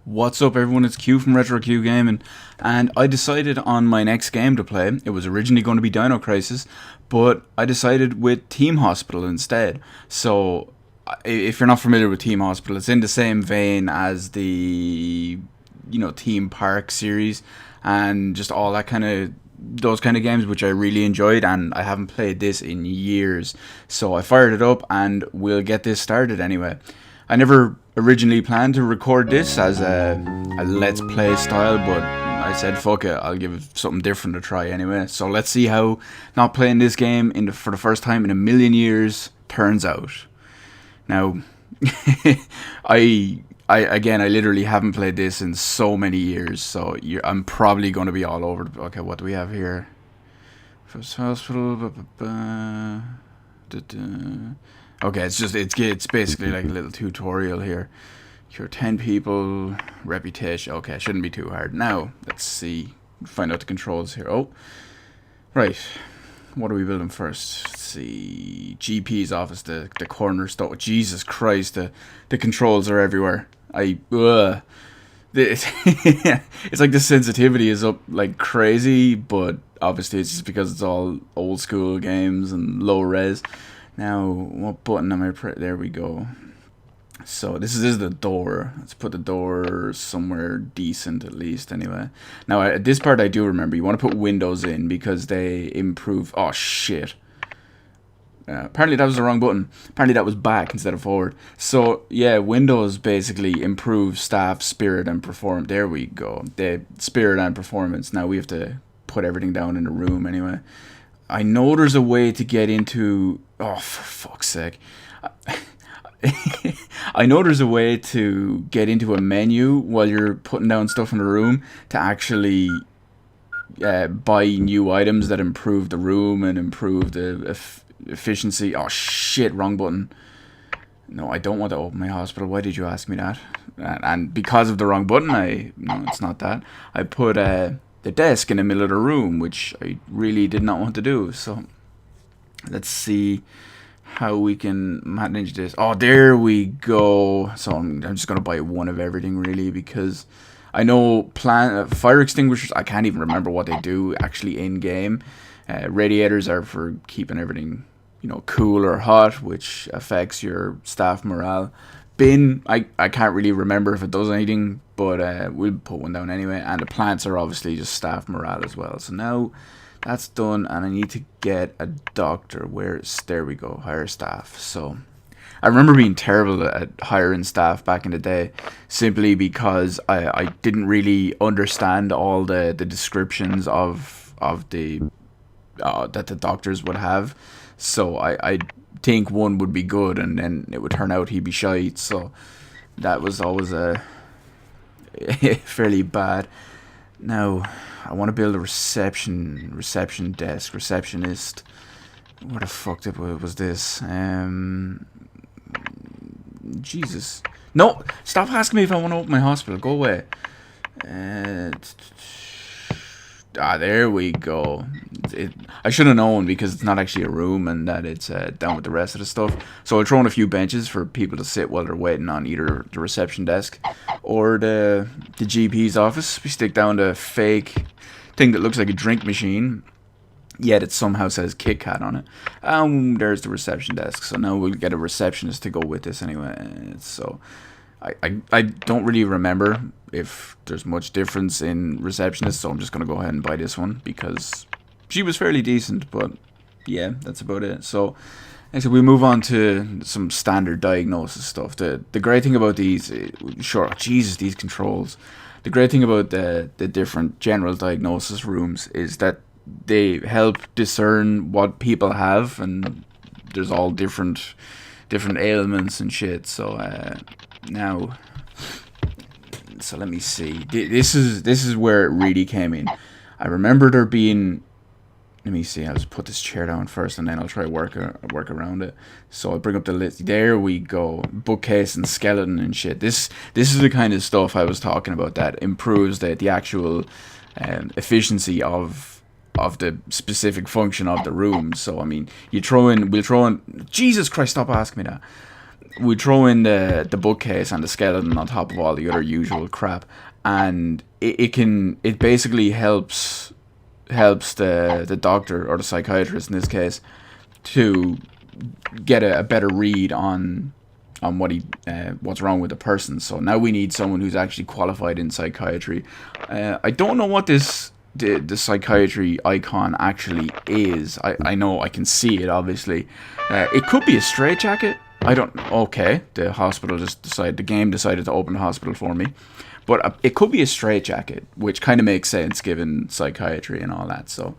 What's up, everyone? It's Q from Retro Q Gaming, and I decided on my next game to play. It was originally going to be Dino Crisis, but I decided with Team Hospital instead. So, if you're not familiar with Team Hospital, it's in the same vein as the Team Park series and just all that kind of those kind of games, which I really enjoyed, and I haven't played this in years. So I fired it up, and we'll get this started anyway. I never originally planned to record this as a let's play style, but I said fuck it, I'll give it something different a try anyway. So let's see how not playing this game for the first time in a million years turns out. Now, I literally haven't played this in so many years, so I'm probably going to be all over. Okay, what do we have here? First hospital. Okay, it's basically like a little tutorial here. Cure 10 people, reputation. Okay, shouldn't be too hard. Now, let's see. Find out the controls here. Oh, right. What are we building first? Let's see. GP's office, the cornerstone. Jesus Christ, the controls are everywhere. It's like the sensitivity is up like crazy, but obviously it's just because it's all old school games and low res. Now, what button am I there we go. So this is the door. Let's put the door somewhere decent at least anyway. Now, at this part I do remember you want to put windows in because they improve. Oh shit. Apparently that was the wrong button. Apparently that was back instead of forward. So yeah, windows basically improve staff spirit and perform. There we go. The spirit and performance. Now we have to put everything down in the room anyway. I know there's a way to get into... Oh, for fuck's sake. I know there's a way to get into a menu while you're putting down stuff in the room to actually buy new items that improve the room and improve the efficiency. Oh, shit, wrong button. No, I don't want to open my hospital. Why did you ask me that? And because of the wrong button, no, it's not that. I put... the desk in the middle of the room, which I really did not want to do. So let's see how we can manage this. Oh, there we go. So I'm just gonna buy one of everything really, because I know fire extinguishers, I can't even remember what they do actually in game. Radiators are for keeping everything cool or hot, which affects your staff morale. Bin, I can't really remember if it does anything, but we'll put one down anyway. And the plants are obviously just staff morale as well. So now that's done, and I need to get a doctor. There we go, hire staff. So I remember being terrible at hiring staff back in the day, simply because I didn't really understand all the descriptions of the that the doctors would have. So I think one would be good, and then it would turn out he'd be shite. So that was always fairly bad. Now I want to build a receptionist. Where the fuck was this? Jesus, no! Stop asking me if I want to open my hospital. Go away. There we go. I should have known, because it's not actually a room and that it's down with the rest of the stuff. So I'll throw in a few benches for people to sit while they're waiting on either the reception desk or the GP's office. We stick down the fake thing that looks like a drink machine, yet it somehow says Kit Kat on it. There's the reception desk. So now we'll get a receptionist to go with this anyway. So I don't really remember if there's much difference in receptionists, so I'm just going to go ahead and buy this one because she was fairly decent, but yeah, that's about it. So we move on to some standard diagnosis stuff. The great thing about these, these controls. The great thing about the different general diagnosis rooms is that they help discern what people have, and there's all different ailments and shit. So now, so let me see. This is where it really came in. I remember there being. Let me see. I'll just put this chair down first, and then I'll try to work around it. So I'll bring up the list. There we go. Bookcase and skeleton and shit. This is the kind of stuff I was talking about that improves the actual efficiency of the specific function of the room. So I mean, we'll throw in. Jesus Christ! Stop asking me that. we throw in the bookcase and the skeleton on top of all the other usual crap, and it basically helps the doctor or the psychiatrist in this case to get a better read on what's wrong with the person. So now we need someone who's actually qualified in psychiatry. I don't know what the psychiatry icon actually is. I know I can see it, obviously. It could be a straitjacket. I don't. Okay, the game decided to open the hospital for me, but it could be a straitjacket, which kind of makes sense given psychiatry and all that. So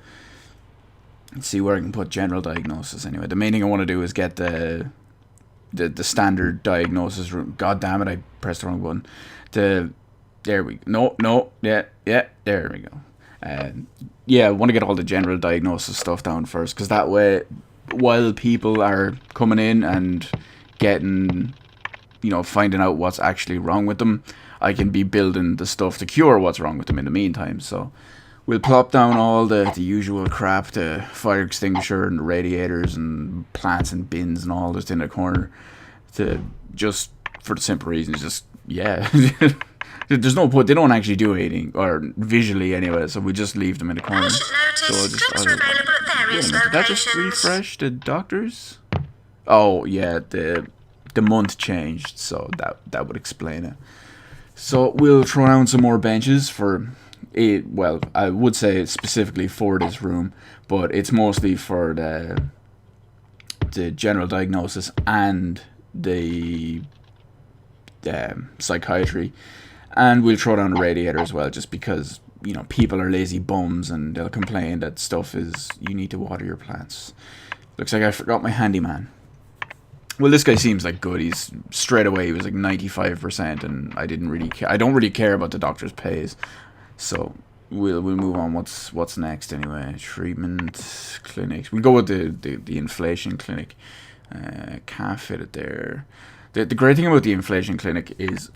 let's see where I can put general diagnosis. Anyway, the main thing I want to do is get the standard diagnosis room. God damn it, I pressed the wrong button. There we go. No, yeah, there we go. I want to get all the general diagnosis stuff down first, because that way, while people are coming in and getting, finding out what's actually wrong with them, I can be building the stuff to cure what's wrong with them in the meantime. So we'll plop down all the usual crap, the fire extinguisher and the radiators and plants and bins and all just in the corner, just for the simple reason, there's no point. They don't actually do anything, or visually anyway, so we just leave them in the corner. So did that just refresh the doctors? Oh yeah, the month changed, so that would explain it. So we'll throw down some more benches for it. Well, I would say specifically for this room, but it's mostly for the general diagnosis and the psychiatry. And we'll throw down a radiator as well, just because, people are lazy bums and they'll complain that you need to water your plants. Looks like I forgot my handyman. Well, this guy seems like good. He was like 95%, and I didn't really care. I don't really care about the doctor's pays. So we'll move on. What's next anyway? Treatment clinics. We'll go with the inflation clinic. Can't fit it there. The great thing about the inflation clinic is,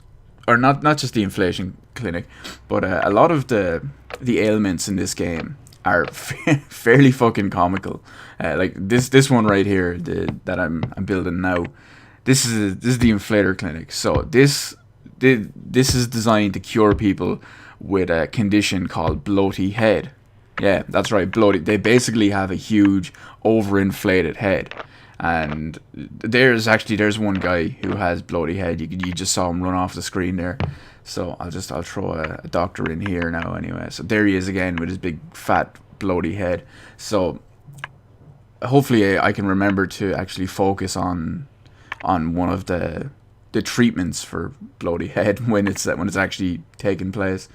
or not just the inflation clinic, but a lot of the ailments in this game are fairly fucking comical. Like this one right here that I'm building now. This is the inflator clinic. So this is designed to cure people with a condition called bloaty head. Yeah, that's right, bloaty. They basically have a huge overinflated head. And there's one guy who has bloaty head. You just saw him run off the screen there. So I'll throw a doctor in here now anyway. So there he is again with his big fat bloaty head. So hopefully I can remember to actually focus on one of the treatments for bloaty head when it's actually taking place.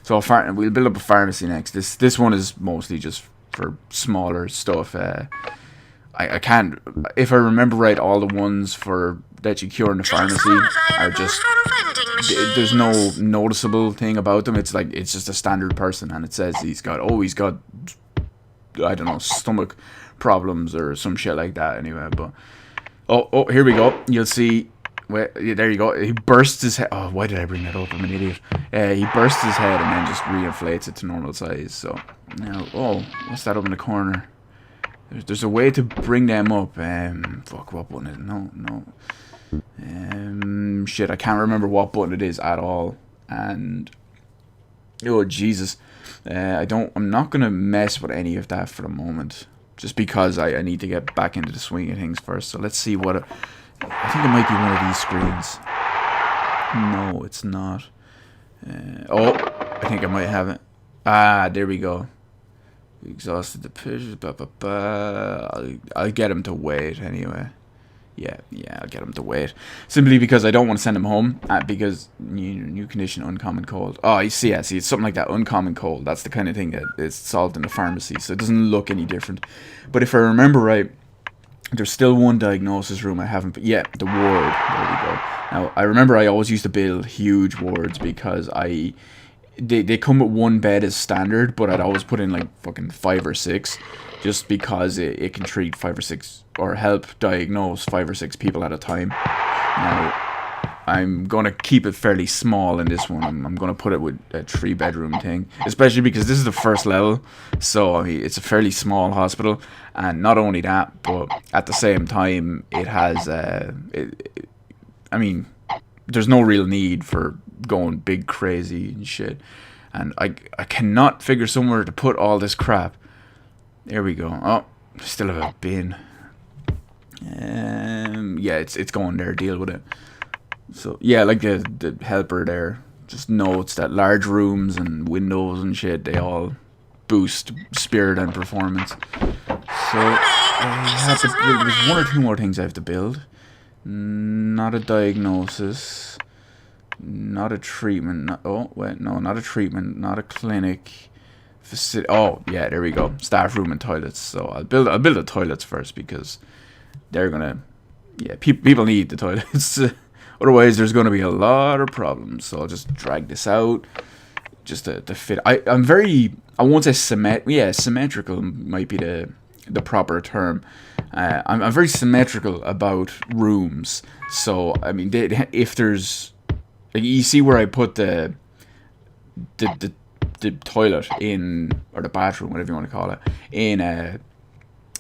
So we'll build up a pharmacy next. This one is mostly just for smaller stuff. I can't, if I remember right, all the ones that you cure in the pharmacy are just, there's no noticeable thing about them. It's just a standard person, and it says he's got, I don't know, stomach problems or some shit like that anyway. But oh, here we go. You'll see. Wait, there you go. He bursts his head. Oh, why did I bring that up? I'm an idiot. He bursts his head and then just reinflates it to normal size. So now, what's that up in the corner? There's a way to bring them up. Fuck, what button is it? No. Shit, I can't remember what button it is at all. And oh Jesus, I'm not gonna mess with any of that for the moment, just because I need to get back into the swing of things first. So let's see what. I think it might be one of these screens. No, it's not. I think I might have it. There we go. Exhausted the pitch. I'll get him to wait anyway. Yeah, I'll get him to wait. Simply because I don't want to send him home. Because new condition, uncommon cold. Oh, you see, it's something like that, uncommon cold. That's the kind of thing that is solved in the pharmacy, so it doesn't look any different. But if I remember right, there's still one diagnosis room I haven't. Yeah, the ward. There we go. Now I remember I always used to build huge wards because they come with one bed as standard, but I'd always put in like fucking 5 or 6, just because it can treat 5 or 6 or help diagnose 5 or 6 people at a time. Now I'm gonna keep it fairly small in this one. I'm gonna put it with a 3-bedroom thing, especially because this is the first level, so I mean it's a fairly small hospital. And not only that, but at the same time it has I mean, there's no real need for going big crazy and shit. And I cannot figure somewhere to put all this crap. There we go. Oh, still have a bin. Yeah, it's going there. Deal with it. So yeah, like the helper there just notes that large rooms and windows and shit, they all boost spirit and performance. So I have to build, there's one or two more things I have to build. Not a diagnosis. Not a treatment. Not, oh wait, no, not a treatment. Not a clinic. Oh yeah, there we go. Staff room and toilets. So I'll build the toilets first because they're gonna. Yeah, people need the toilets. Otherwise, there's gonna be a lot of problems. So I'll just drag this out, just to fit. I'm very. I won't say symmetrical might be the proper term. I'm very symmetrical about rooms. So I mean, if there's, like, you see where I put the toilet in, or the bathroom, whatever you want to call it,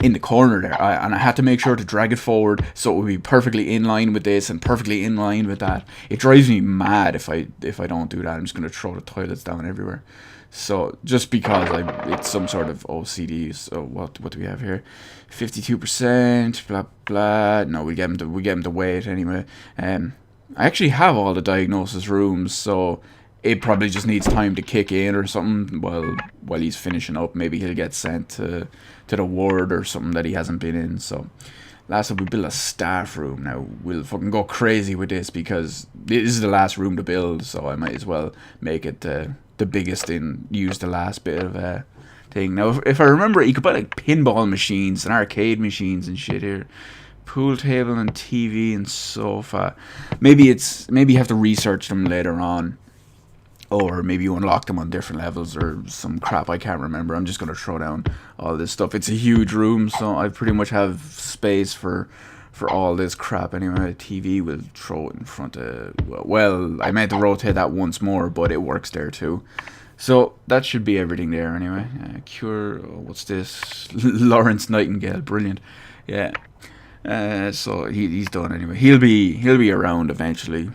in the corner there, and I had to make sure to drag it forward so it would be perfectly in line with this and perfectly in line with that. It drives me mad if I don't do that. I'm just gonna throw the toilets down everywhere. So just because it's some sort of OCD. So what do we have here? 52%. Blah blah. No, we get him to wait anyway. I actually have all the diagnosis rooms, so it probably just needs time to kick in or something while he's finishing up. Maybe he'll get sent to the ward or something that he hasn't been in. So last up, we build a staff room. Now we'll fucking go crazy with this because this is the last room to build, so I might as well make it the biggest and use the last bit of thing. Now if I remember, you could buy like pinball machines and arcade machines and shit here. Pool table and TV and sofa. Maybe you have to research them later on, or maybe you unlock them on different levels or some crap I can't remember. I'm just gonna throw down all this stuff. It's a huge room, so I pretty much have space for all this crap anyway. TV will throw it in front of. Well, I meant to rotate that once more, but it works there too. So that should be everything there anyway. Cure. What's this? Lawrence Nightingale. Brilliant. Yeah. So he's done anyway. He'll be around eventually.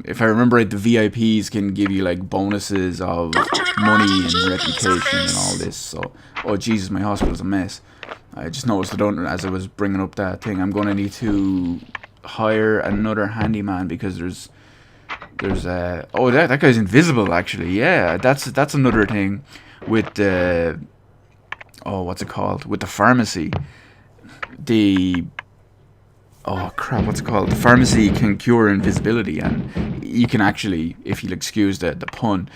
If I remember right, the VIPs can give you like bonuses of money and reputation and all this. So, oh Jesus, my hospital's a mess. I just noticed as I was bringing up that thing. I'm gonna need to hire another handyman because there's oh, that guy's invisible actually. Yeah, that's another thing with the, oh, what's it called, with the pharmacy. Oh crap, what's it called? The pharmacy can cure invisibility, and you can actually, if you'll excuse the pun,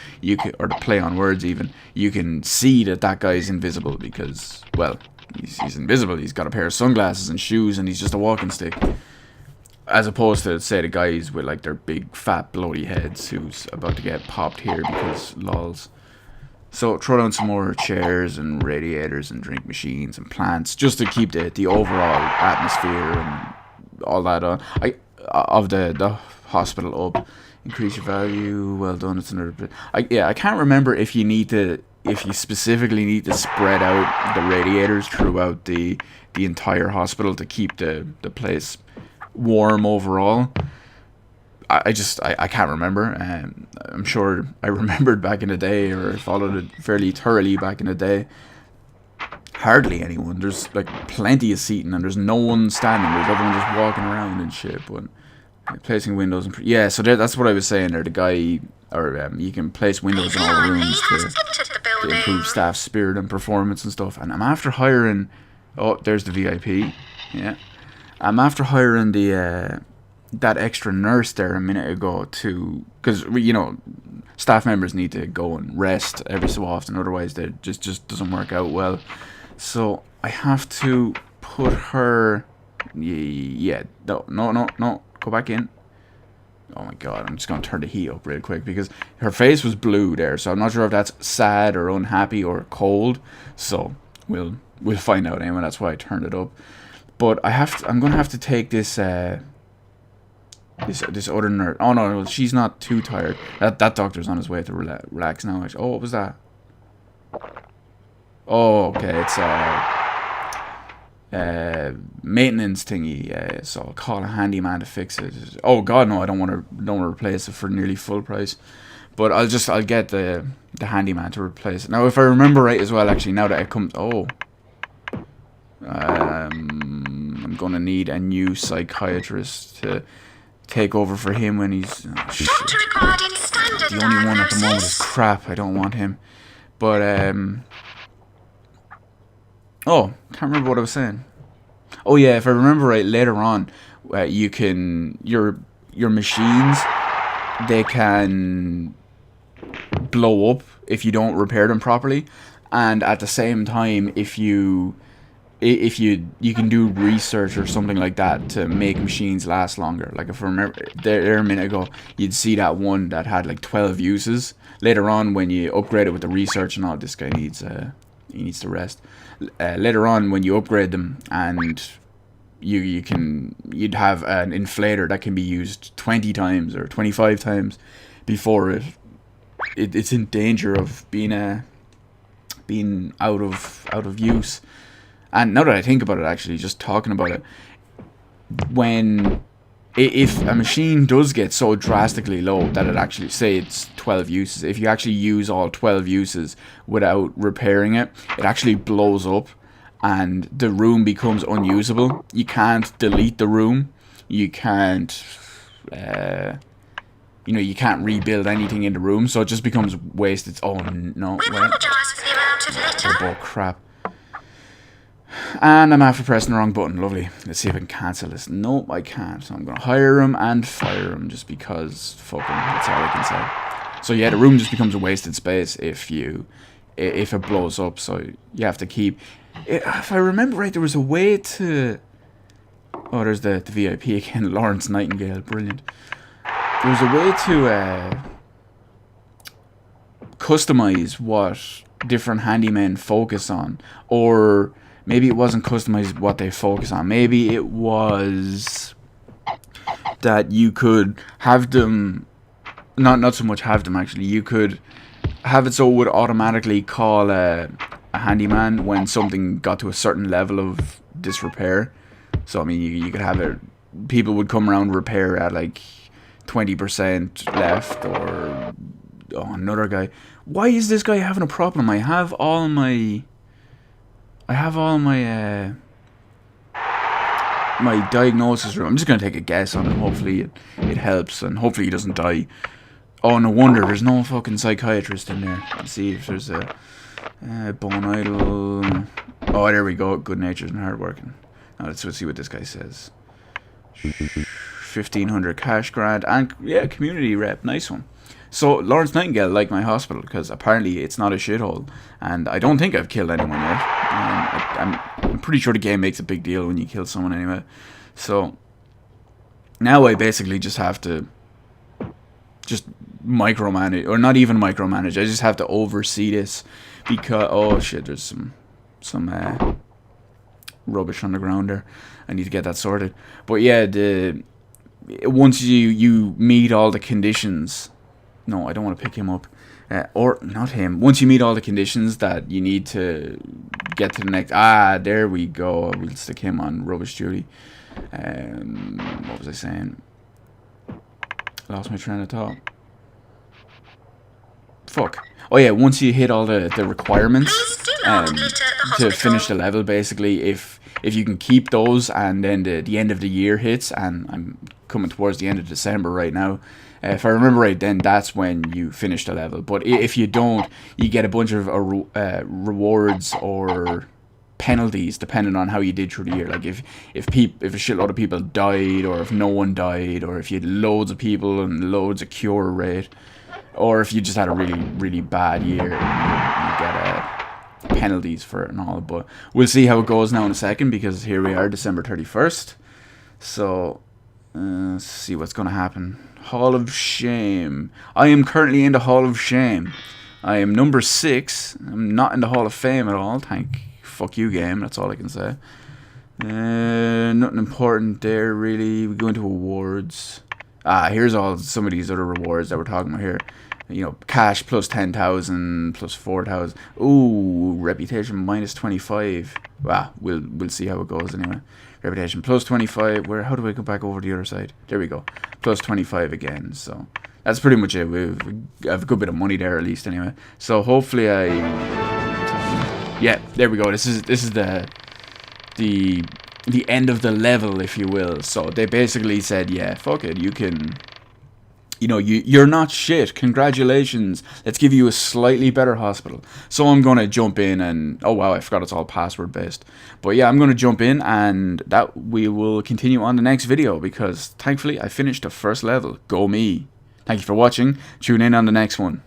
or the play on words even, you can see that guy's invisible because, well, he's invisible. He's got a pair of sunglasses and shoes, and he's just a walking stick. As opposed to, say, the guys with like their big fat bloaty heads who's about to get popped here because lols. So throw down some more chairs and radiators and drink machines and plants just to keep the overall atmosphere and all that on. Of the hospital up. Increase your value. Well done. It's another bit. I can't remember if you specifically need to spread out the radiators throughout the entire hospital to keep the place warm overall. I can't remember. I'm sure I remembered back in the day, or followed it fairly thoroughly back in the day. Hardly anyone. There's like plenty of seating, and there's no one standing. There's everyone just walking around and shit. But placing windows and yeah, so that's what I was saying there. The guy, or you can place windows in all the rooms to improve staff spirit and performance and stuff. And I'm after hiring. Oh, there's the VIP. Yeah, I'm after hiring the that extra nurse there a minute ago too, because staff members need to go and rest every so often, otherwise they just doesn't work out well. So I have to put her. Yeah, no, go back in. Oh my god, I'm just gonna turn the heat up real quick because her face was blue there, so I'm not sure if that's sad or unhappy or cold. So we'll find out anyway. That's why I turned it up. But I'm gonna have to take this this other nurse. Oh no, she's not too tired. That doctor's on his way to relax now. Actually. Oh, what was that? Oh, okay. It's maintenance thingy. So I'll call a handyman to fix it. Oh God, no! I don't want to replace it for nearly full price. But I'll get the handyman to replace it. Now, if I remember right as well, actually, now that it comes, I'm gonna need a new psychiatrist to take over for him when he's. Oh, shit. The only one at the moment is crap. I don't want him. But oh, can't remember what I was saying. Oh yeah, if I remember right, later on, you can your machines, they can blow up if you don't repair them properly, and at the same time, if you can do research or something like that to make machines last longer. Like if I remember there a minute ago, you'd see that one that had like 12 uses. Later on, when you upgrade it with the research and all, this guy needs he needs to rest. Later on, when you upgrade them and you'd have an inflator that can be used 20 times or 25 times before it's in danger of being out of use. And now that I think about it, actually, just talking about it, if a machine does get so drastically low that it actually, say it's 12 uses, if you actually use all 12 uses without repairing it, it actually blows up and the room becomes unusable. You can't delete the room. You can't, you can't rebuild anything in the room, so it just becomes wasted. Oh, no. We apologize for the amount of litter. Oh, crap. And I'm after pressing the wrong button. Lovely. Let's see if I can cancel this. Nope, I can't. So I'm going to hire him and fire him just because fuck him. That's all I can say. So yeah, the room just becomes a wasted space if it blows up. So you have to keep... If I remember right, there was a way to... Oh, there's the VIP again. Lawrence Nightingale. Brilliant. There was a way to customize what different handymen focus on. Or... maybe it wasn't customized what they focus on. Maybe it was that you could have them, not so much have them actually. You could have it so it would automatically call a handyman when something got to a certain level of disrepair. So I mean, you could have it. People would come around repair at like 20% left, or another guy. Why is this guy having a problem? I have all my my diagnosis room. I'm just gonna take a guess on it. Hopefully it helps, and hopefully he doesn't die. Oh, no wonder there's no fucking psychiatrist in there. Let's see if there's a bone idol. Oh, there we go. Good natured and hardworking. Now let's see what this guy says. 1,500 cash grant and yeah, community rep. Nice one. So Lawrence Nightingale liked my hospital because apparently it's not a shithole, and I don't think I've killed anyone yet. I'm pretty sure the game makes a big deal when you kill someone anyway. So now I basically just have to micromanage, or not even micromanage. I just have to oversee this because oh shit, there's some rubbish on the ground there. I need to get that sorted. But yeah, once you meet all the conditions. No, I don't want to pick him up. Or, not him. Once you meet all the conditions that you need to get to the next... Ah, there we go. We'll stick him on rubbish duty. What was I saying? Lost my train of thought. Fuck. Oh yeah, once you hit all the requirements to finish the level, basically, if you can keep those and then the end of the year hits, and I'm coming towards the end of December right now, if I remember right, then that's when you finish the level. But if you don't, you get a bunch of rewards or penalties depending on how you did through the year. Like if a shitload of people died, or if no one died, or if you had loads of people and loads of cure rate, or if you just had a really, really bad year, you get penalties for it and all. But we'll see how it goes now in a second, because here we are, December 31st. So let's see what's going to happen. Hall of Shame. I am currently in the Hall of Shame. I am number 6. I'm not in the Hall of Fame at all. Fuck you, game. That's all I can say. Nothing important there, really. We go into awards. Here's some of these other rewards that we're talking about here. You know, cash plus 10,000 plus 4,000. Ooh, reputation minus 25. Wow, we'll see how it goes anyway. Reputation plus 25. How do I go back over the other side? There we go. Plus 25 again. So that's pretty much it. We have a good bit of money there at least anyway. So hopefully yeah, there we go. This is the end of the level, if you will. So they basically said, yeah, fuck it, you can, you know, you're not shit. Congratulations. Let's give you a slightly better hospital. So I'm going to jump in and... Oh, wow, I forgot it's all password based. But yeah, I'm going to jump in and that we will continue on the next video because thankfully I finished the first level. Go me. Thank you for watching. Tune in on the next one.